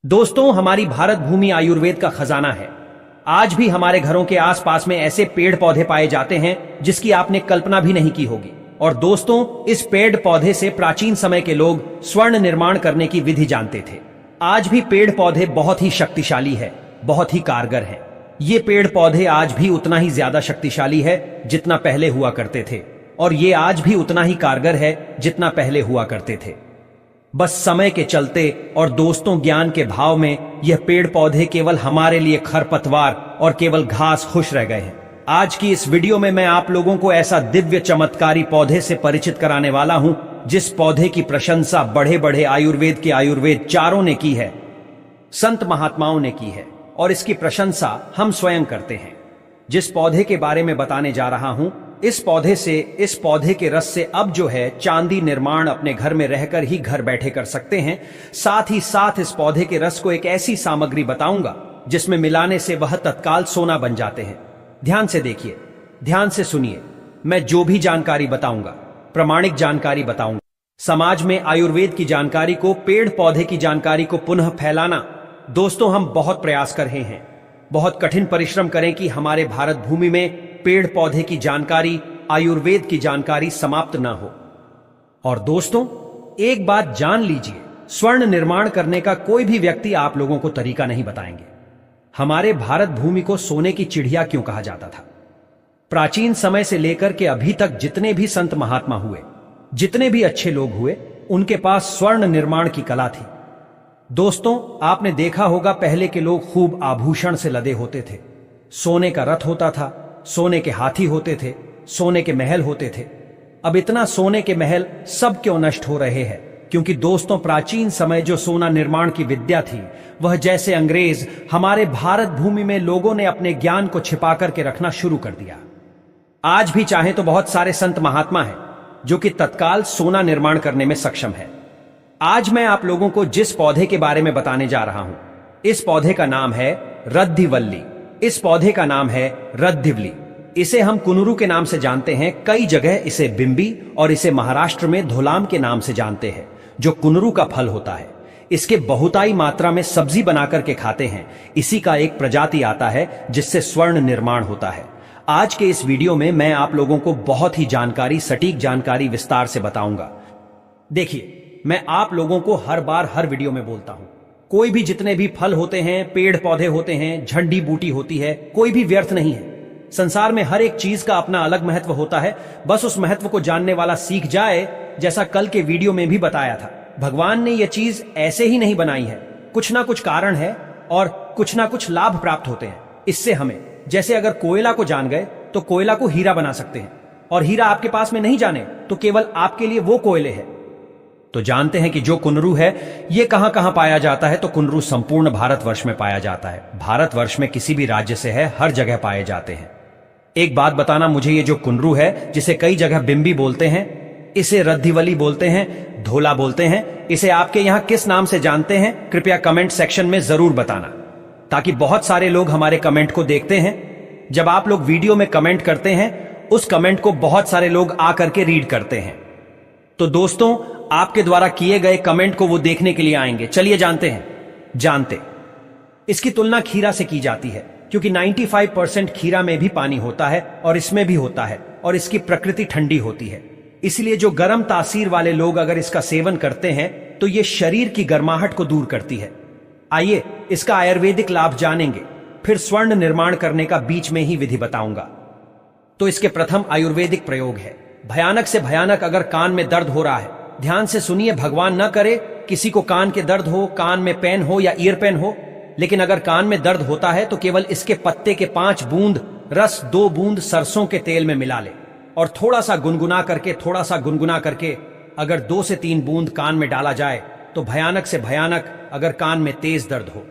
दोस्तों, हमारी भारत भूमि आयुर्वेद का खजाना है। आज भी हमारे घरों के आसपास में ऐसे पेड़ पौधे पाए जाते हैं जिसकी आपने कल्पना भी नहीं की होगी। और दोस्तों, इस पेड़ पौधे से प्राचीन समय के लोग स्वर्ण निर्माण करने की विधि जानते थे। आज भी पेड़ पौधे बहुत ही शक्तिशाली है, बहुत ही कारगर है। ये पेड़ पौधे आज भी उतना ही ज्यादा शक्तिशाली है जितना पहले हुआ करते थे, और ये आज भी उतना ही कारगर है जितना पहले हुआ करते थे। बस समय के चलते और दोस्तों ज्ञान के भाव में यह पेड़ पौधे केवल हमारे लिए खरपतवार और केवल घास खुश रह गए हैं। आज की इस वीडियो में मैं आप लोगों को ऐसा दिव्य चमत्कारी पौधे से परिचित कराने वाला हूं जिस पौधे की प्रशंसा बड़े बड़े आयुर्वेद के आयुर्वेदचारों ने की है, संत महात्माओं ने की है, और इसकी प्रशंसा हम स्वयं करते हैं। जिस पौधे के बारे में बताने जा रहा हूं, इस पौधे के रस से अब जो है चांदी निर्माण अपने घर में रहकर ही घर बैठे कर सकते हैं। साथ ही साथ इस पौधे के रस को एक ऐसी सामग्री बताऊंगा जिसमें मिलाने से वह तत्काल सोना बन जाते हैं। ध्यान से देखिए, ध्यान से सुनिए। मैं जो भी जानकारी बताऊंगा प्रामाणिक जानकारी बताऊंगा। समाज में आयुर्वेद की जानकारी को, पेड़ पौधे की जानकारी को पुनः फैलाना दोस्तों हम बहुत प्रयास कर रहे हैं। बहुत कठिन परिश्रम करें कि हमारे भारत भूमि में पेड़ पौधे की जानकारी, आयुर्वेद की जानकारी समाप्त ना हो। और दोस्तों, एक बात जान लीजिए, स्वर्ण निर्माण करने का कोई भी व्यक्ति आप लोगों को तरीका नहीं बताएंगे। हमारे भारत भूमि को सोने की चिड़िया क्यों कहा जाता था? प्राचीन समय से लेकर के अभी तक जितने भी संत महात्मा हुए, जितने भी अच्छे लोग हुए, उनके पास स्वर्ण निर्माण की कला थी। दोस्तों, आपने देखा होगा पहले के लोग खूब आभूषण से लदे होते थे। सोने का रथ होता था, सोने के हाथी होते थे, सोने के महल होते थे। अब इतना सोने के महल सब क्यों नष्ट हो रहे हैं? क्योंकि दोस्तों, प्राचीन समय जो सोना निर्माण की विद्या थी, वह जैसे अंग्रेज हमारे भारत भूमि में लोगों ने अपने ज्ञान को छिपा करके रखना शुरू कर दिया। आज भी चाहे तो बहुत सारे संत महात्मा हैं जो कि तत्काल सोना निर्माण करने में सक्षम है। आज मैं आप लोगों को जिस पौधे के बारे में बताने जा रहा हूं, इस पौधे का नाम है रद्धिवल्ली। इस पौधे का नाम है रद्धिवली। इसे हम कुनुरु के नाम से जानते हैं, कई जगह इसे बिंबी और इसे महाराष्ट्र में धोलाम के नाम से जानते हैं, जो कुनुरु का फल होता है। इसके बहुताई मात्रा में सब्जी बनाकर के खाते हैं। इसी का एक प्रजाति आता है जिससे स्वर्ण निर्माण होता है। आज के इस वीडियो में मैं आप लोगों को बहुत ही जानकारी, सटीक जानकारी विस्तार से बताऊंगा। देखिए, मैं आप लोगों को हर बार हर वीडियो में बोलता हूं, कोई भी जितने भी फल होते हैं, पेड़ पौधे होते हैं, झंडी बूटी होती है, कोई भी व्यर्थ नहीं है। संसार में हर एक चीज का अपना अलग महत्व होता है। बस उस महत्व को जानने वाला सीख जाए। जैसा कल के वीडियो में भी बताया था, भगवान ने यह चीज ऐसे ही नहीं बनाई है, कुछ ना कुछ कारण है और कुछ ना कुछ लाभ प्राप्त होते हैं इससे हमें। जैसे अगर कोयला को जान गए तो कोयला को हीरा बना सकते हैं, और हीरा आपके पास में नहीं जाने तो केवल आपके लिए वो कोयले है। तो जानते हैं कि जो कुनरू है ये कहां कहां पाया जाता है? तो कुनरू संपूर्ण भारतवर्ष में पाया जाता है। भारतवर्ष में किसी भी राज्य से है, हर जगह पाए जाते हैं। एक बात बताना मुझे, ये जो कुनरू है, जिसे कई जगह बिंबी बोलते हैं, इसे रद्धिवली बोलते हैं, धोला बोलते हैं, इसे आपके यहां किस नाम से जानते हैं? कृपया कमेंट सेक्शन में जरूर बताना, ताकि बहुत सारे लोग हमारे कमेंट को देखते हैं। जब आप लोग वीडियो में कमेंट करते हैं, उस कमेंट को बहुत सारे लोग आकर के रीड करते हैं। तो दोस्तों, आपके द्वारा किए गए कमेंट को वो देखने के लिए आएंगे। चलिए जानते इसकी तुलना खीरा से की जाती है, क्योंकि 95% खीरा में भी पानी होता है और इसमें भी होता है, और इसकी प्रकृति ठंडी होती है। इसलिए जो गर्म तासीर वाले लोग अगर इसका सेवन करते हैं तो ये शरीर की गर्माहट को दूर करती है। आइए इसका आयुर्वेदिक लाभ जानेंगे, फिर स्वर्ण निर्माण करने का बीच में ही विधि बताऊंगा। तो इसके प्रथम आयुर्वेदिक प्रयोग है। भयानक से भयानक अगर कान में दर्द हो रहा है, ध्यान से सुनिए, भगवान न करे किसी को कान के दर्द हो, कान में पेन हो या ईयर पेन हो, लेकिन अगर कान में दर्द होता है तो केवल इसके पत्ते के 5 बूंद रस 2 बूंद सरसों के तेल में मिला ले, और थोड़ा सा गुनगुना करके अगर 2 से 3 बूंद कान में डाला जाए तो भयानक से भयानक अगर कान में तेज दर्द हो,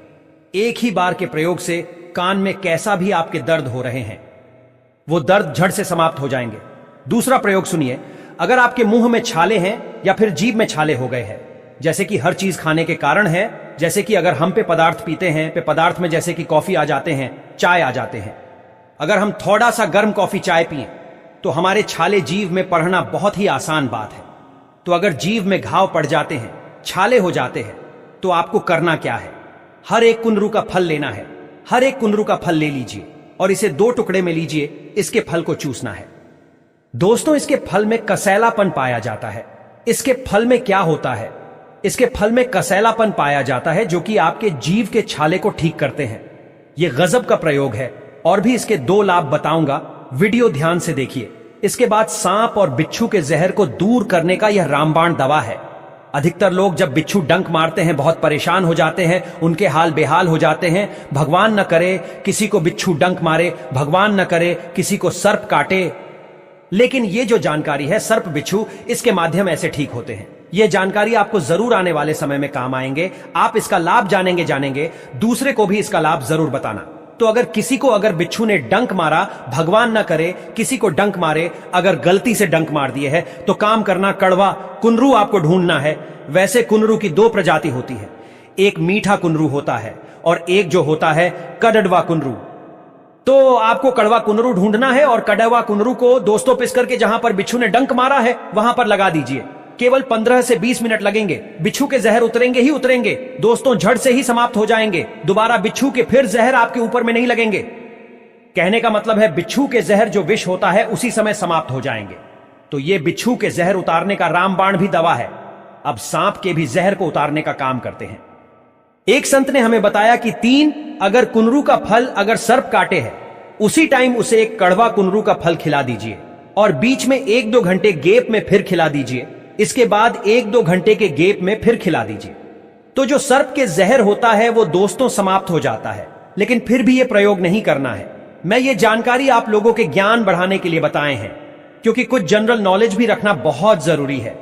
एक ही बार के प्रयोग से कान में कैसा भी आपके दर्द हो रहे हैं, वो दर्द झट से समाप्त हो जाएंगे। दूसरा प्रयोग सुनिए, अगर आपके मुंह में छाले हैं या फिर जीभ में छाले हो गए हैं, जैसे कि हर चीज खाने के कारण है, जैसे कि अगर हम पे पदार्थ पीते हैं, पे पदार्थ में जैसे कि कॉफी आ जाते हैं, चाय आ जाते हैं, अगर हम थोड़ा सा गर्म कॉफी चाय पिए तो हमारे छाले जीभ में पड़ना बहुत ही आसान बात है। तो अगर जीभ में घाव पड़ जाते हैं, छाले हो जाते हैं, तो आपको करना क्या है? हर एक कुनरू का फल लेना है। हर एक कुनरू का फल ले लीजिए और इसे 2 टुकड़े में लीजिए। इसके फल को चूसना है। दोस्तों, इसके फल में कसैलापन पाया जाता है। इसके फल में क्या होता है? इसके फल में कसैलापन पाया जाता है जो कि आपके जीभ के छाले को ठीक करते हैं। यह गजब का प्रयोग है। और भी इसके 2 लाभ बताऊंगा, वीडियो ध्यान से देखिए। इसके बाद सांप और बिच्छू के जहर को दूर करने का यह रामबाण दवा है। अधिकतर लोग जब बिच्छू डंक मारते हैं बहुत परेशान हो जाते हैं, उनके हाल बेहाल हो जाते हैं। भगवान न करे किसी को बिच्छू डंक मारे, भगवान न करे किसी को सर्प काटे। लेकिन ये जो जानकारी है सर्प बिच्छू, इसके माध्यम ऐसे ठीक होते हैं। यह जानकारी आपको जरूर आने वाले समय में काम आएंगे। आप इसका लाभ जानेंगे, दूसरे को भी इसका लाभ जरूर बताना। तो अगर किसी को अगर बिच्छू ने डंक मारा, भगवान न करे किसी को डंक मारे, अगर गलती से डंक मार दिए है तो काम करना, कड़वा कुनरू आपको ढूंढना है। वैसे कुनरू की 2 प्रजाति होती है। एक मीठा कुनरू होता है और एक जो होता है कड़वा कुनरू। तो आपको कड़वा कुनरू ढूंढना है और कड़वा कुनरू को दोस्तों पिस करके जहां पर बिच्छू ने डंक मारा है वहां पर लगा दीजिए। केवल 15 से 20 मिनट लगेंगे। बिच्छू के जहर उतरेंगे ही उतरेंगे दोस्तों, झड़ से ही समाप्त हो जाएंगे। दोबारा बिच्छू के फिर जहर आपके ऊपर में नहीं लगेंगे। कहने का मतलब है बिच्छू के जहर जो विष होता है उसी समय समाप्त हो जाएंगे। तो ये बिच्छू के जहर उतारने का रामबाण भी दवा है। अब सांप के भी जहर को उतारने का काम करते हैं। एक संत ने हमें बताया कि 3 अगर कुनरू का फल अगर सर्प काटे है, उसी टाइम उसे एक कड़वा कुनरू का फल खिला दीजिए और बीच में 1-2 घंटे गैप में फिर खिला दीजिए। इसके बाद 1-2 घंटे के गैप में फिर खिला दीजिए। तो जो सर्प के जहर होता है वो दोस्तों समाप्त हो जाता है। लेकिन फिर भी यह प्रयोग नहीं करना है। मैं ये जानकारी आप लोगों के ज्ञान बढ़ाने के लिए बताए हैं, क्योंकि कुछ जनरल नॉलेज भी रखना बहुत जरूरी है।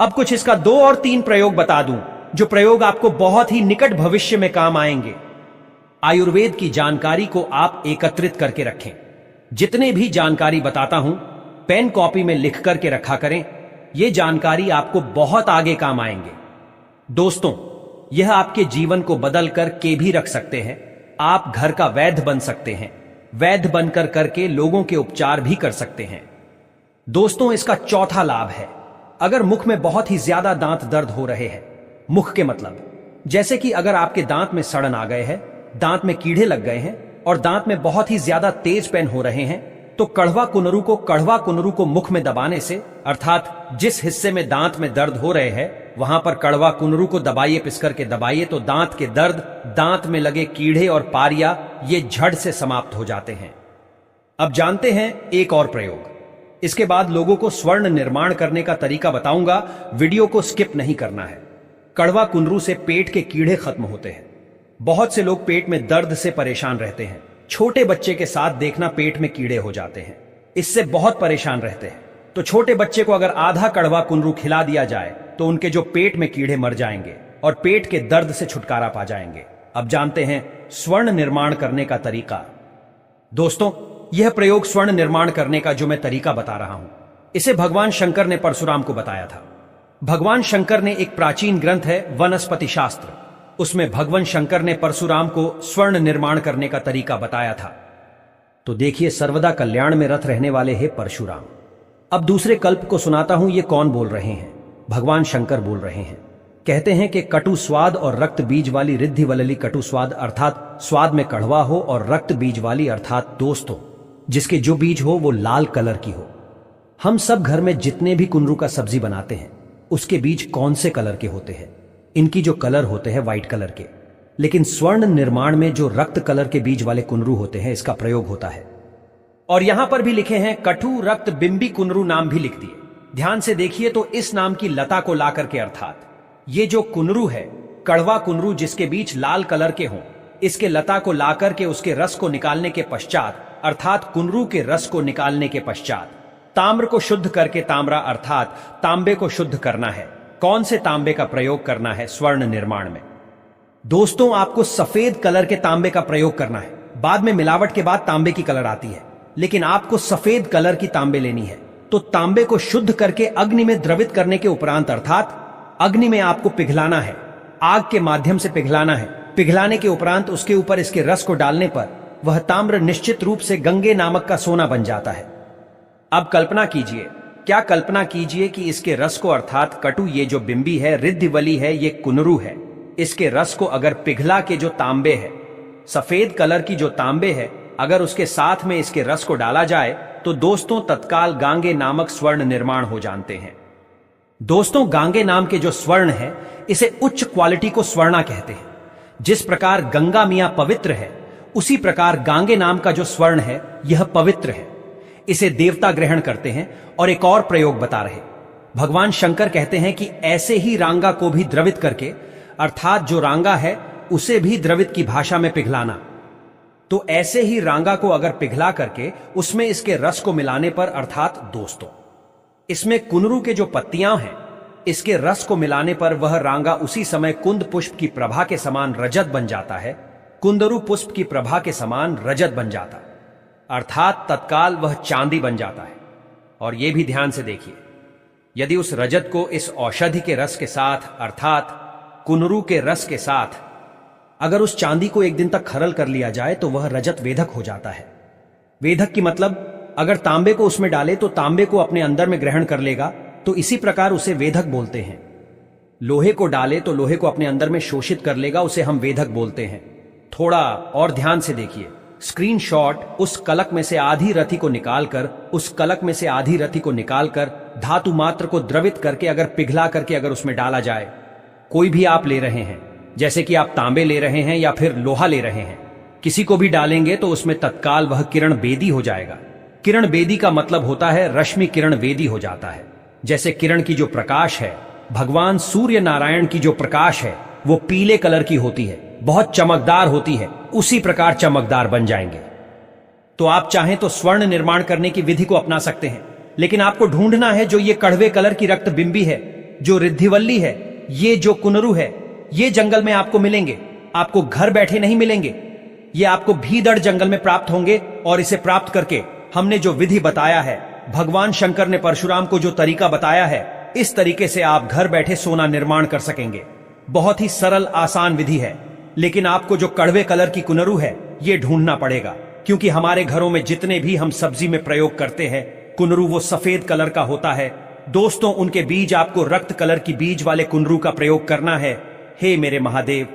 अब कुछ इसका 2 और 3 प्रयोग बता दूं, जो प्रयोग आपको बहुत ही निकट भविष्य में काम आएंगे। आयुर्वेद की जानकारी को आप एकत्रित करके रखें। जितने भी जानकारी बताता हूं पेन कॉपी में लिख करके रखा करें। यह जानकारी आपको बहुत आगे काम आएंगे। दोस्तों, यह आपके जीवन को बदल कर के भी रख सकते हैं। आप घर का वैद्य बन सकते हैं। वैद्य बनकर करके लोगों के उपचार भी कर सकते हैं। दोस्तों, इसका चौथा लाभ है, अगर मुख में बहुत ही ज्यादा दांत दर्द हो रहे हैं, मुख के मतलब जैसे कि अगर आपके दांत में सड़न आ गए हैं, दांत में कीड़े लग गए हैं और दांत में बहुत ही ज्यादा तेज पेन हो रहे हैं, तो कड़वा कुनरू को मुख में दबाने से, अर्थात जिस हिस्से में दांत में दर्द हो रहे हैं वहां पर कड़वा कुनरू को दबाइए, पिस करके दबाइए, तो दांत के दर्द, दांत में लगे कीड़े और पारिया ये झड़ से समाप्त हो जाते हैं। अब जानते हैं एक और प्रयोग। इसके बाद लोगों को स्वर्ण निर्माण करने का तरीका बताऊंगा। वीडियो को स्किप नहीं करना है। कड़वा कुनरू से पेट के कीड़े खत्म होते हैं। बहुत से लोग पेट में दर्द से परेशान रहते हैं। छोटे बच्चे के साथ देखना पेट में कीड़े हो जाते हैं, इससे बहुत परेशान रहते हैं। तो छोटे बच्चे को अगर आधा कड़वा कुनरू खिला दिया जाए तो उनके जो पेट में कीड़े मर जाएंगे और पेट के दर्द से छुटकारा पा जाएंगे। अब जानते हैं स्वर्ण निर्माण करने का तरीका। दोस्तों, यह प्रयोग स्वर्ण निर्माण करने का जो मैं तरीका बता रहा हूं, इसे भगवान शंकर ने परशुराम को बताया था। भगवान शंकर ने एक प्राचीन ग्रंथ है वनस्पति शास्त्र, उसमें भगवान शंकर ने परशुराम को स्वर्ण निर्माण करने का तरीका बताया था। तो देखिए, सर्वदा कल्याण में रत रहने वाले हे परशुराम। अब दूसरे कल्प को सुनाता हूं, ये कौन बोल रहे हैं? भगवान शंकर बोल रहे हैं। कहते हैं कि कटु स्वाद और रक्त बीज वाली रिद्धि वलली कटु स्वाद, अर्थात स्वाद में कड़वा हो, और रक्त बीज वाली अर्थात दोस्तों जिसके जो बीज हो वो लाल कलर की हो। हम सब घर में जितने भी कुनरू का सब्जी बनाते हैं उसके बीज कौन से कलर के होते हैं? इनकी जो कलर होते हैं व्हाइट कलर के। लेकिन स्वर्ण निर्माण में जो रक्त कलर के बीज वाले कुनरू होते हैं इसका प्रयोग होता है। और यहां पर भी लिखे हैं कटु रक्त बिंबी कुनरू, नाम भी लिख दिए। ध्यान से देखिए तो इस नाम की लता को ला करके, अर्थात ये जो कुनरू है, कड़वा कुनरू जिसके बीज लाल कलर के हों, इसके लता को ला करके उसके रस को निकालने के पश्चात, अर्थात कुनरू के रस को निकालने के पश्चात ताम्र को शुद्ध करके, ताम्रा अर्थात तांबे को शुद्ध करना है। कौन से तांबे का प्रयोग करना है स्वर्ण निर्माण में? दोस्तों, आपको सफेद कलर के तांबे का प्रयोग करना है। बाद में मिलावट के बाद तांबे की कलर आती है, लेकिन आपको सफेद कलर की तांबे लेनी है। तो तांबे को शुद्ध करके अग्नि में द्रवित करने के उपरांत, अर्थात अग्नि में आपको पिघलाना है, आग के माध्यम से पिघलाना है। पिघलाने के उपरांत उसके ऊपर इसके रस को डालने पर वह ताम्र निश्चित रूप से गंगे नामक का सोना बन जाता है। अब कल्पना कीजिए, क्या कल्पना कीजिए कि इसके रस को, अर्थात कटु ये जो बिंबी है, रिद्धिवली है, ये कुनरू है, इसके रस को अगर पिघला के जो तांबे है, सफेद कलर की जो तांबे है, अगर उसके साथ में इसके रस को डाला जाए तो दोस्तों तत्काल गांगे नामक स्वर्ण निर्माण हो जानते हैं। दोस्तों गांगे नाम के जो स्वर्ण है, इसे उच्च क्वालिटी को स्वर्णा कहते हैं। जिस प्रकार गंगा मियां पवित्र है, उसी प्रकार गांगे नाम का जो स्वर्ण है यह पवित्र है। इसे देवता ग्रहण करते हैं। और एक और प्रयोग बता रहे, भगवान शंकर कहते हैं कि ऐसे ही रांगा को भी द्रवित करके, अर्थात जो रांगा है उसे भी द्रवित की भाषा में पिघलाना। तो ऐसे ही रांगा को अगर पिघला करके उसमें इसके रस को मिलाने पर, अर्थात दोस्तों इसमें कुनरू के जो पत्तियां हैं, इसके रस को मिलाने पर वह रांगा उसी समय कुंद पुष्प की प्रभा के समान रजत बन जाता है। कुंदरू पुष्प की प्रभा के समान रजत बन जाता, अर्थात तत्काल वह चांदी बन जाता है। और यह भी ध्यान से देखिए, यदि उस रजत को इस औषधि के रस के साथ, अर्थात कुनरू के रस के साथ अगर उस चांदी को एक दिन तक खरल कर लिया जाए तो वह रजत वेधक हो जाता है। वेधक की मतलब अगर तांबे को उसमें डाले तो तांबे को अपने अंदर में ग्रहण कर लेगा, तो इसी प्रकार उसे वेधक बोलते हैं। लोहे को डाले तो लोहे को अपने अंदर में शोषित कर लेगा, उसे हम वेधक बोलते हैं। थोड़ा और ध्यान से देखिए, स्क्रीनशॉट उस कलक में से आधी रति को निकालकर, उस कलक में से आधी रति को निकालकर धातु मात्र को द्रवित करके अगर पिघला करके अगर उसमें डाला जाए, कोई भी आप ले रहे हैं, जैसे कि आप तांबे ले रहे हैं या फिर लोहा ले रहे हैं, किसी को भी डालेंगे तो उसमें तत्काल वह किरण बेदी हो जाएगा। किरण बेदी का मतलब होता है रश्मि किरण वेदी हो जाता है। जैसे किरण की जो प्रकाश है, भगवान सूर्य नारायण की जो प्रकाश है वो पीले कलर की होती है, बहुत चमकदार होती है, उसी प्रकार चमकदार बन जाएंगे। तो आप चाहें तो स्वर्ण निर्माण करने की विधि को अपना सकते हैं, लेकिन आपको ढूंढना है जो ये कड़वे कलर की रक्त बिंबी है, जो रिद्धिवल्ली है, ये जो कुनरू है, ये जंगल में आपको मिलेंगे। आपको घर बैठे नहीं मिलेंगे, ये आपको भीदड़ जंगल में प्राप्त होंगे। और इसे प्राप्त करके हमने जो विधि बताया है, भगवान शंकर ने परशुराम को जो तरीका बताया है, इस तरीके से आप घर बैठे सोना निर्माण कर सकेंगे। बहुत ही सरल आसान विधि है, लेकिन आपको जो कड़वे कलर की कुनरू है ये ढूंढना पड़ेगा, क्योंकि हमारे घरों में जितने भी हम सब्जी में प्रयोग करते हैं, कुनरू वो सफेद कलर का होता है। दोस्तों उनके बीज आपको रक्त कलर की बीज वाले कुनरू का प्रयोग करना है। हे मेरे महादेव,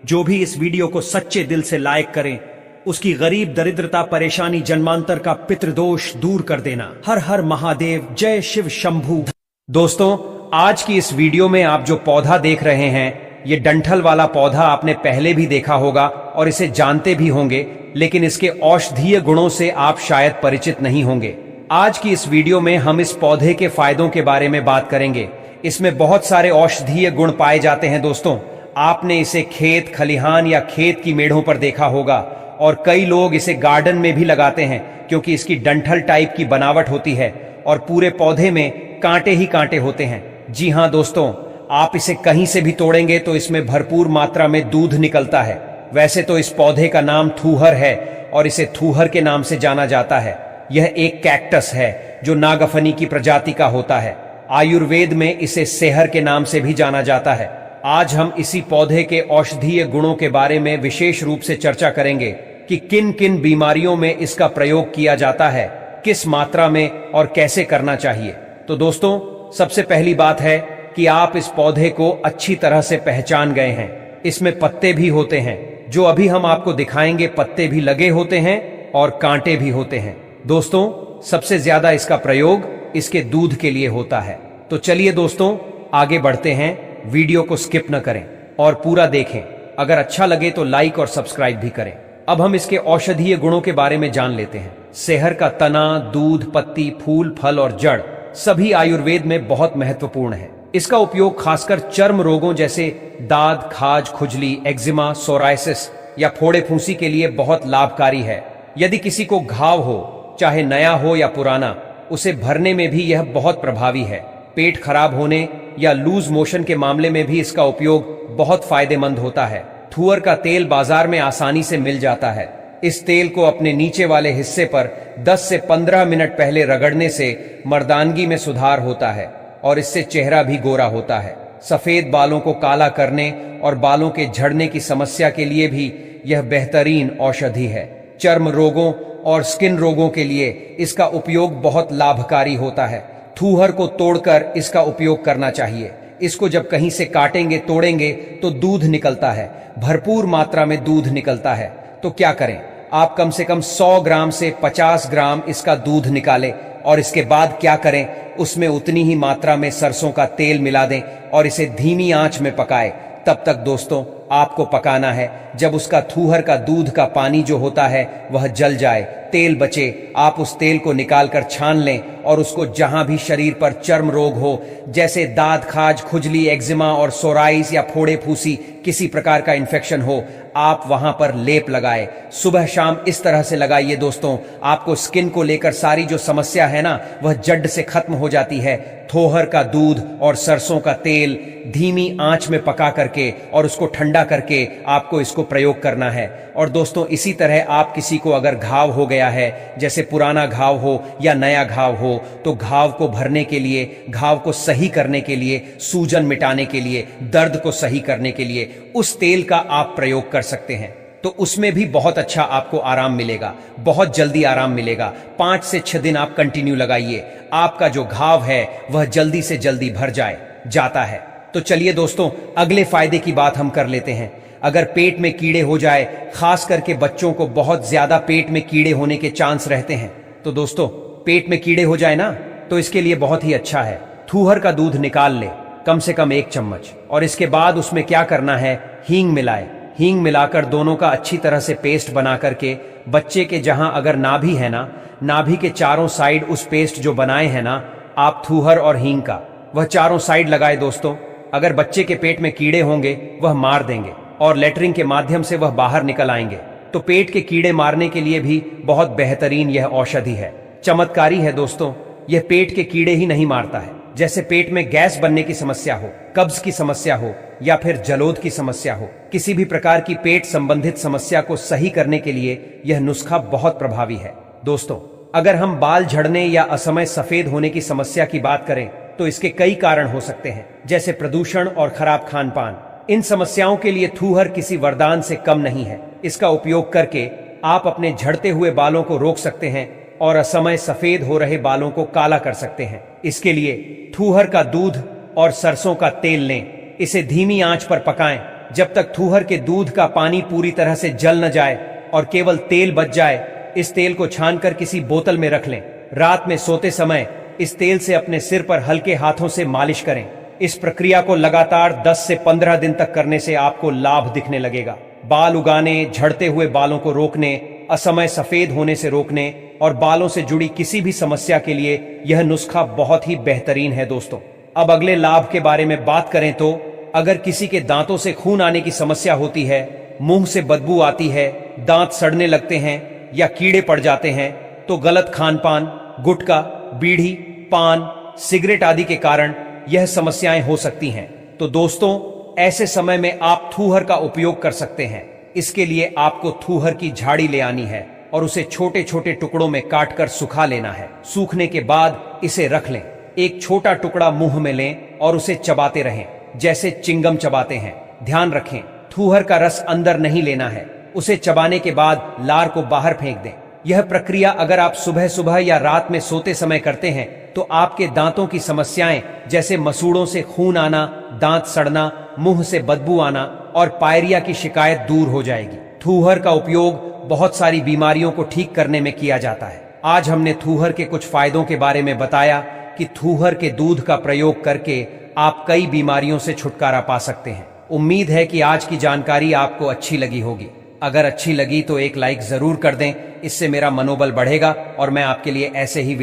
जो भी इस वीडियो को सच्चे दिल से लाइक करें, उसकी गरीब दरिद्रता परेशानी जन्मांतर का पितृदोष दूर कर देना। हर हर महादेव, जय शिव शंभू। दोस्तों आज की इस वीडियो में आप जो पौधा देख रहे हैं, ये डंठल वाला पौधा आपने पहले भी देखा होगा और इसे जानते भी होंगे, लेकिन इसके औषधीय गुणों से आप शायद परिचित नहीं होंगे। आज की इस वीडियो में हम इस पौधे के फायदों के बारे में बात करेंगे। इसमें बहुत सारे औषधीय गुण पाए जाते हैं। दोस्तों आपने इसे खेत खलिहान या खेत की मेढ़ों पर देखा होगा, और कई लोग इसे गार्डन में भी लगाते हैं, क्योंकि इसकी डंठल टाइप की बनावट होती है और पूरे पौधे में कांटे ही कांटे होते हैं। जी हाँ दोस्तों, आप इसे कहीं से भी तोड़ेंगे तो इसमें भरपूर मात्रा में दूध निकलता है। वैसे तो इस पौधे का नाम थूहर है और इसे थूहर के नाम से जाना जाता है। यह एक कैक्टस है जो नागफनी की प्रजाति का होता है। आयुर्वेद में इसे सेहर के नाम से भी जाना जाता है। आज हम इसी पौधे के औषधीय गुणों के बारे में विशेष रूप से चर्चा करेंगे कि किन किन बीमारियों में इसका प्रयोग किया जाता है, किस मात्रा में और कैसे करना चाहिए। तो दोस्तों सबसे पहली बात है कि आप इस पौधे को अच्छी तरह से पहचान गए हैं। इसमें पत्ते भी होते हैं, जो अभी हम आपको दिखाएंगे। पत्ते भी लगे होते हैं और कांटे भी होते हैं। दोस्तों सबसे ज्यादा इसका प्रयोग इसके दूध के लिए होता है। तो चलिए दोस्तों आगे बढ़ते हैं, वीडियो को स्किप न करें और पूरा देखें। अगर अच्छा लगे तो लाइक और सब्सक्राइब भी करें। अब हम इसके औषधीय गुणों के बारे में जान लेते हैं। सेहर का तना, दूध, पत्ती, फूल, फल और जड़ सभी आयुर्वेद में बहुत महत्वपूर्ण है। इसका उपयोग खासकर चर्म रोगों जैसे दाद, खाज, खुजली, एक्जिमा, सोराइसिस या फोड़े फूंसी के लिए बहुत लाभकारी है। यदि किसी को घाव हो, चाहे नया हो या पुराना, उसे भरने में भी यह बहुत प्रभावी है। पेट खराब होने या लूज मोशन के मामले में भी इसका उपयोग बहुत फायदेमंद होता है। थूअर का तेल बाजार में आसानी से मिल जाता है। इस तेल को अपने नीचे वाले हिस्से पर 10 से 15 मिनट पहले रगड़ने से मर्दानगी में सुधार होता है और इससे चेहरा भी गोरा होता है। सफेद बालों को काला करने और बालों के झड़ने की समस्या के लिए भी यह बेहतरीन औषधि है। चर्म रोगों और स्किन रोगों के लिए इसका उपयोग बहुत लाभकारी होता है। थूहर को तोड़कर इसका उपयोग करना चाहिए। इसको जब कहीं से काटेंगे तोड़ेंगे तो दूध निकलता है, भरपूर मात्रा में दूध निकलता है। तो क्या करें, आप कम से कम 100 ग्राम से 50 ग्राम इसका दूध निकालें और इसके बाद क्या करें, उसमें उतनी ही मात्रा में सरसों का तेल मिला दें और इसे धीमी आंच में पकाएं। तब तक दोस्तों आपको पकाना है जब उसका थूहर का दूध का पानी जो होता है वह जल जाए, तेल बचे, आप उस तेल को निकालकर छान लें और उसको जहां भी शरीर पर चर्म रोग हो, जैसे दांत खाज, खुजली, एक्जिमा और सोराइस या फोड़े फूसी किसी प्रकार का इन्फेक्शन हो, आप वहां पर लेप लगाए। सुबह शाम इस तरह से लगाइए दोस्तों, आपको स्किन को लेकर सारी जो समस्या है ना वह जड़ से खत्म हो जाती है। थोहर का दूध और सरसों का तेल धीमी आंच में पका करके और उसको ठंडा करके आपको इसको प्रयोग करना है। और दोस्तों इसी तरह आप किसी को अगर घाव हो गया है, जैसे पुराना घाव हो या नया घाव हो, तो घाव को भरने के लिए, घाव को सही करने के लिए, सूजन मिटाने के लिए, दर्द को सही करने के लिए उस तेल का आप प्रयोग कर सकते हैं। तो उसमें भी बहुत अच्छा आपको आराम मिलेगा, बहुत जल्दी आराम मिलेगा। 5 से 6 दिन आप कंटिन्यू लगाइए, आपका जो घाव है वह जल्दी से जल्दी भर जाता है। तो चलिए दोस्तों अगले फायदे की बात हम कर लेते हैं। अगर पेट में कीड़े हो जाए, खास करके बच्चों को बहुत ज्यादा पेट में कीड़े होने के चांस रहते हैं, तो दोस्तों पेट में कीड़े हो जाए ना, तो इसके लिए बहुत ही अच्छा है, थूहर का दूध निकाल ले, कम से कम 1 चम्मच, और इसके बाद उसमें क्या करना है, हींग मिलाए। हींग मिलाकर दोनों का अच्छी तरह से पेस्ट बना करके बच्चे के जहां अगर नाभि है ना, नाभि के चारों साइड उस पेस्ट जो बनाए हैं ना आप थूहर और हींग का, वह चारों साइड लगाए दोस्तों। अगर बच्चे के पेट में कीड़े होंगे वह मार देंगे और लेटरिन के माध्यम से वह बाहर निकल आएंगे। तो पेट के कीड़े मारने के लिए भी बहुत बेहतरीन यह औषधि है, चमत्कारी है दोस्तों। यह पेट के कीड़े ही नहीं मारता है, जैसे पेट में गैस बनने की समस्या हो, कब्ज की समस्या हो या फिर जलोद की समस्या हो, किसी भी प्रकार की पेट संबंधित समस्या को सही करने के लिए यह नुस्खा बहुत प्रभावी है दोस्तों। अगर हम बाल झड़ने या असमय सफेद होने की समस्या की बात करें तो इसके कई कारण हो सकते हैं, जैसे प्रदूषण और खराब खान पान। इन समस्याओं के लिए थूहर किसी वरदान से कम नहीं है। इसका उपयोग करके आप अपने झड़ते हुए बालों को रोक सकते हैं और असमय सफेद हो रहे बालों को काला कर सकते हैं। इसके लिए थूहर का दूध और सरसों का तेल लें, इसे धीमी आंच पर पकाएं जब तक थूहर के दूध का पानी पूरी तरह से जल न जाए और केवल तेल बच जाए। इस तेल को छानकर किसी बोतल में रख लें। रात में सोते समय इस तेल से अपने सिर पर हल्के हाथों से मालिश करें। इस प्रक्रिया को लगातार 10 से 15 दिन तक करने से आपको लाभ दिखने लगेगा। बाल उगाने, झड़ते हुए बालों को रोकने, असमय सफेद होने से रोकने और बालों से जुड़ी किसी भी समस्या के लिए यह नुस्खा बहुत ही बेहतरीन है दोस्तों। अब अगले लाभ के बारे में बात करें तो अगर किसी के दांतों से खून आने की समस्या होती है, मुंह से बदबू आती है, दांत सड़ने लगते हैं या कीड़े पड़ जाते हैं, तो गलत खान पान, गुटखा, बीड़ी, पान, सिगरेट आदि के कारण यह समस्याएं हो सकती हैं। तो दोस्तों ऐसे समय में आप थूहर का उपयोग कर सकते हैं। इसके लिए आपको थूहर की झाड़ी ले आनी है और उसे छोटे छोटे टुकड़ों में काटकर सुखा लेना है। सूखने के बाद इसे रख लें। एक छोटा टुकड़ा मुंह में लें और उसे चबाते रहें जैसे चिंगम चबाते हैं। ध्यान रखें थूहर का रस अंदर नहीं लेना है। उसे चबाने के बाद लार को बाहर फेंक दें। यह प्रक्रिया अगर आप सुबह सुबह या रात में सोते समय करते हैं तो आपके दांतों की समस्याएं जैसे मसूड़ों से खून आना, दांत सड़ना, मुंह से बदबू आना और पायरिया की शिकायत दूर हो जाएगी। थूहर का उपयोग बहुत सारी बीमारियों को ठीक करने में किया जाता है। आज हमने थूहर के कुछ फायदों के बारे में बताया कि थूहर के दूध का प्रयोग करके आप कई बीमारियों से छुटकारा पा सकते हैं। उम्मीद है कि आज की जानकारी आपको अच्छी लगी होगी। अगर अच्छी लगी तो एक लाइक जरूर कर दें, इससे मेरा मनोबल बढ़ेगा और मैं आपके लिए ऐसे ही